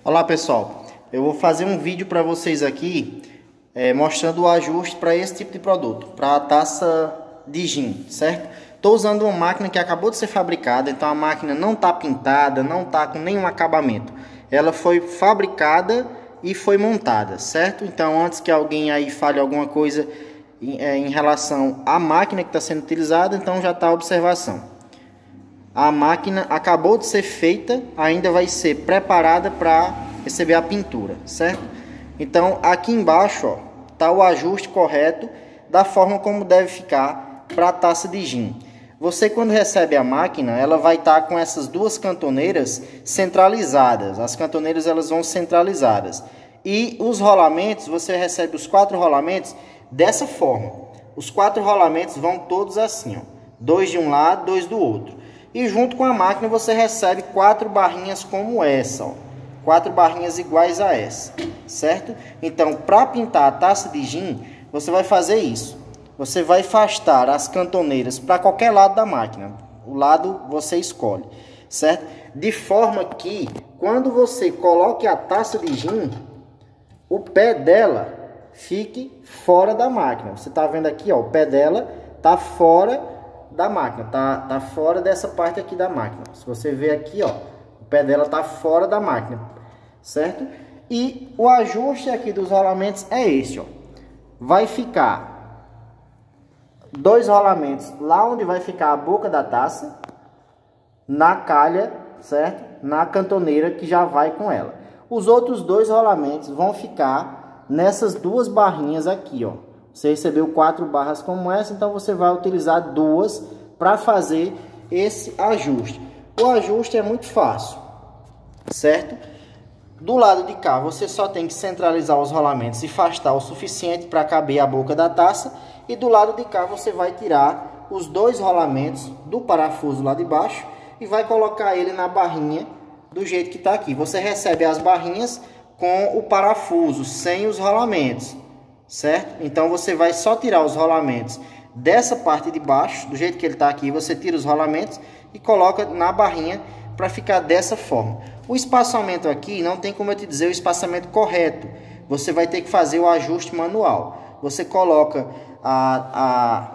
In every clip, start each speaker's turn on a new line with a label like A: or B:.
A: Olá pessoal, eu vou fazer um vídeo para vocês aqui mostrando o ajuste para esse tipo de produto, para a taça de gin, certo? Estou usando uma máquina que acabou de ser fabricada, então a máquina não está pintada, não está com nenhum acabamento. Ela foi fabricada e foi montada, certo? Então antes que alguém aí fale alguma coisa em relação à máquina que está sendo utilizada, então já está a observação. A máquina acabou de ser feita, ainda vai ser preparada para receber a pintura, certo? Então aqui embaixo está o ajuste correto da forma como deve ficar para a taça de gin. Você, quando recebe a máquina, ela vai estar com essas duas cantoneiras centralizadas. As cantoneiras elas vão centralizadas. E os rolamentos, você recebe os 4 rolamentos dessa forma. Os 4 rolamentos vão todos assim, ó. 2 de um lado, 2 do outro. E junto com a máquina você recebe 4 barrinhas como essa, ó. 4 barrinhas iguais a essa, certo? Então, para pintar a taça de gin, você vai fazer isso. Você vai afastar as cantoneiras para qualquer lado da máquina. O lado você escolhe, certo? De forma que, quando você coloque a taça de gin, o pé dela fique fora da máquina. Você está vendo aqui, ó, o pé dela está fora da máquina, tá fora dessa parte aqui da máquina. Se você ver aqui, ó, o pé dela tá fora da máquina, certo? E o ajuste aqui dos rolamentos é esse, ó. Vai ficar 2 rolamentos lá onde vai ficar a boca da taça, na calha, certo? Na cantoneira que já vai com ela. Os outros 2 rolamentos vão ficar nessas 2 barrinhas aqui, ó. Você recebeu 4 barras como essa, então você vai utilizar 2 para fazer esse ajuste. O ajuste é muito fácil, certo? Do lado de cá, você só tem que centralizar os rolamentos e afastar o suficiente para caber a boca da taça. E do lado de cá, você vai tirar os 2 rolamentos do parafuso lá de baixo e vai colocar ele na barrinha do jeito que está aqui. Você recebe as barrinhas com o parafuso, sem os rolamentos, certo? Então você vai só tirar os rolamentos dessa parte de baixo, do jeito que ele está aqui. Você tira os rolamentos e coloca na barrinha para ficar dessa forma. O espaçamento aqui não tem como eu te dizer o espaçamento correto. Você vai ter que fazer o ajuste manual. Você coloca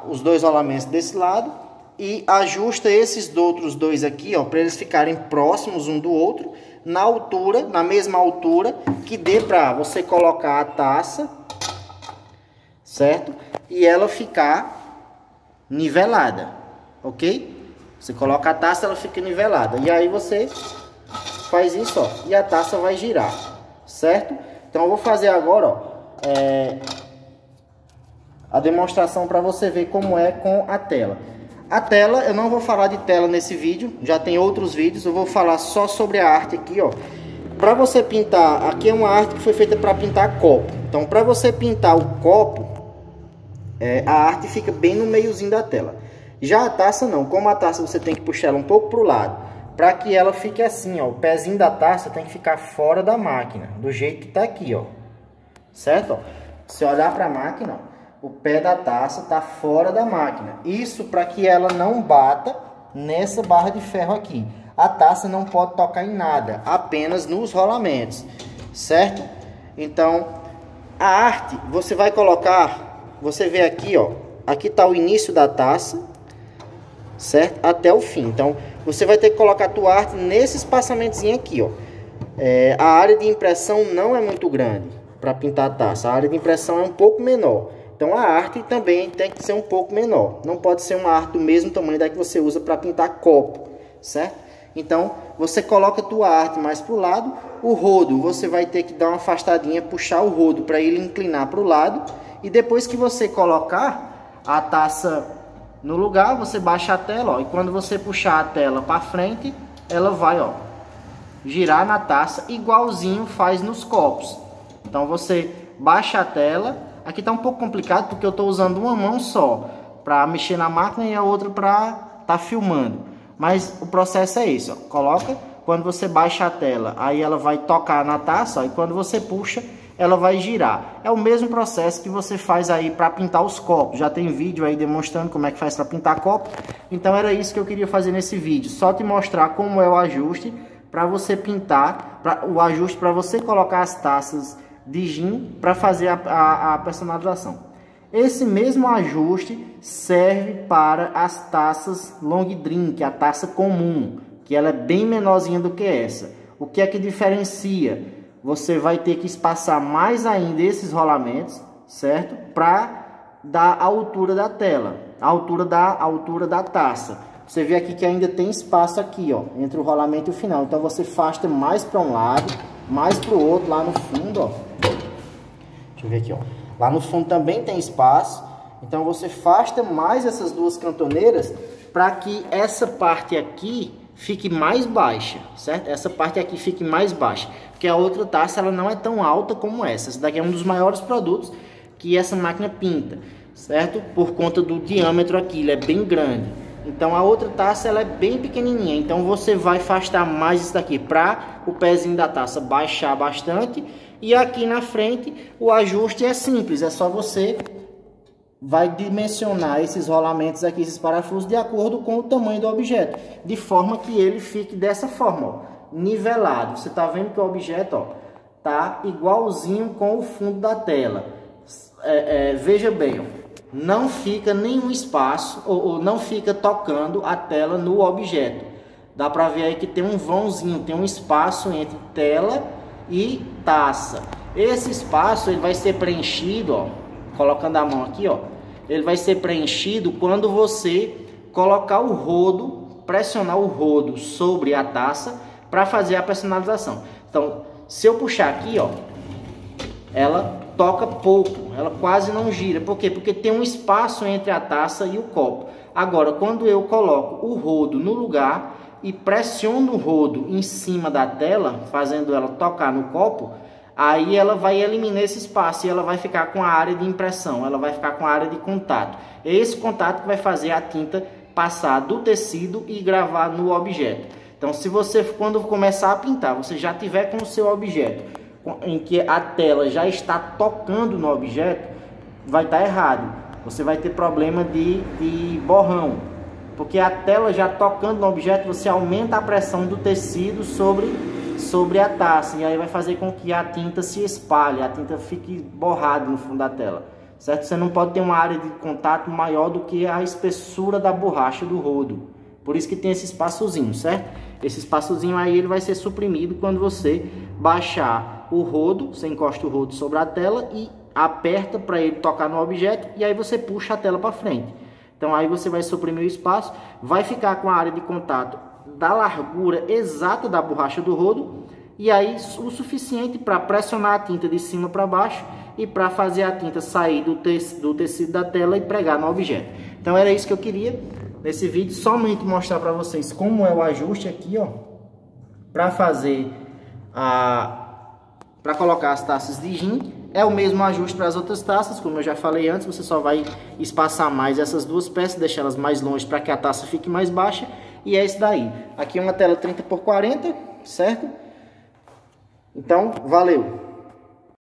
A: os 2 rolamentos desse lado e ajusta esses outros 2 aqui, ó, para eles ficarem próximos um do outro, na altura, na mesma altura, que dê para você colocar a taça, certo? E ela ficar nivelada, ok? Você coloca a taça, ela fica nivelada. E aí você faz isso, ó, e a taça vai girar, certo? Então eu vou fazer agora, ó, a demonstração para você ver como é com a tela. A tela, eu não vou falar de tela nesse vídeo, já tem outros vídeos. Eu vou falar só sobre a arte aqui, ó. Para você pintar, aqui é uma arte que foi feita para pintar copo. Então, para você pintar o copo, a arte fica bem no meiozinho da tela. Já a taça não, como a taça você tem que puxar ela um pouco para o lado, para que ela fique assim, ó, o pezinho da taça tem que ficar fora da máquina, do jeito que está aqui, ó, certo? Ó, se olhar para a máquina, ó, o pé da taça está fora da máquina. Isso para que ela não bata nessa barra de ferro aqui. A taça não pode tocar em nada, apenas nos rolamentos, certo? Então, a arte você vai colocar, você vê aqui, ó, aqui está o início da taça, certo? Até o fim. Então, você vai ter que colocar a tua arte nesse espaçamentozinho aqui, ó. A área de impressão não é muito grande para pintar a taça. A área de impressão é um pouco menor. Então, a arte também tem que ser um pouco menor. Não pode ser uma arte do mesmo tamanho da que você usa para pintar copo, certo? Então, você coloca a tua arte mais para o lado. O rodo, você vai ter que dar uma afastadinha, puxar o rodo para ele inclinar para o lado. E depois que você colocar a taça no lugar, você baixa a tela, ó. E quando você puxar a tela para frente, ela vai, ó, girar na taça, igualzinho faz nos copos. Então, você baixa a tela. Aqui tá um pouco complicado porque eu tô usando uma mão só para mexer na máquina e a outra para tá filmando. Mas o processo é esse, ó. Coloca, quando você baixa a tela, aí ela vai tocar na taça, ó, e quando você puxa, ela vai girar. É o mesmo processo que você faz aí para pintar os copos. Já tem vídeo aí demonstrando como é que faz para pintar copo. Então era isso que eu queria fazer nesse vídeo, só te mostrar como é o ajuste para você pintar, o ajuste para você colocar as taças de gin para fazer a personalização. Esse mesmo ajuste serve para as taças long drink, a taça comum, que ela é bem menorzinha do que essa. O que é que diferencia? Você vai ter que espaçar mais ainda esses rolamentos, certo? Para dar a altura da tela, a altura da taça. Você vê aqui que ainda tem espaço aqui, ó, entre o rolamento e o final. Então você afasta mais para um lado, mais para o outro, lá no fundo, ó. Deixa eu ver aqui, ó. Lá no fundo também tem espaço. Então você afasta mais essas duas cantoneiras para que essa parte aqui fique mais baixa, certo? Essa parte aqui fique mais baixa, porque a outra taça ela não é tão alta como essa. Essa daqui é um dos maiores produtos que essa máquina pinta, certo? Por conta do diâmetro aqui, ele é bem grande. Então a outra taça ela é bem pequenininha, então você vai afastar mais isso daqui para o pezinho da taça baixar bastante. E aqui na frente o ajuste é simples, é só você vai dimensionar esses rolamentos aqui, esses parafusos, de acordo com o tamanho do objeto, de forma que ele fique dessa forma, ó, nivelado. Você tá vendo que o objeto, ó, tá igualzinho com o fundo da tela. Veja bem, ó, não fica nenhum espaço ou não fica tocando a tela no objeto. Dá para ver aí que tem um vãozinho, tem um espaço entre tela e taça. Esse espaço ele vai ser preenchido, ó, colocando a mão aqui, ó, ele vai ser preenchido quando você colocar o rodo, pressionar o rodo sobre a taça para fazer a personalização. Então, se eu puxar aqui, ó, ela toca pouco, ela quase não gira. Por quê? Porque tem um espaço entre a taça e o copo. Agora, quando eu coloco o rodo no lugar e pressiono o rodo em cima da tela, fazendo ela tocar no copo, aí ela vai eliminar esse espaço e ela vai ficar com a área de impressão, ela vai ficar com a área de contato. É esse contato que vai fazer a tinta passar do tecido e gravar no objeto. Então, se você, quando começar a pintar, você já tiver com o seu objeto, em que a tela já está tocando no objeto, vai estar errado. Você vai ter problema de borrão. Porque a tela já tocando no objeto, você aumenta a pressão do tecido sobre a taça. E aí vai fazer com que a tinta se espalhe, a tinta fique borrada no fundo da tela. Certo? Você não pode ter uma área de contato maior do que a espessura da borracha do rodo. Por isso que tem esse espaçozinho, certo? Esse espaçozinho aí ele vai ser suprimido quando você baixar o rodo. Você encosta o rodo sobre a tela e aperta para ele tocar no objeto. E aí você puxa a tela para frente. Então aí você vai suprimir o espaço, vai ficar com a área de contato da largura exata da borracha do rodo, e aí o suficiente para pressionar a tinta de cima para baixo e para fazer a tinta sair do tecido da tela e pregar no objeto. Então era isso que eu queria nesse vídeo, somente mostrar para vocês como é o ajuste aqui, ó, para fazer para colocar as taças de gin. É o mesmo ajuste para as outras taças, como eu já falei antes. Você só vai espaçar mais essas duas peças, deixar elas mais longe para que a taça fique mais baixa. E é isso daí. Aqui é uma tela 30 por 40, certo? Então, valeu!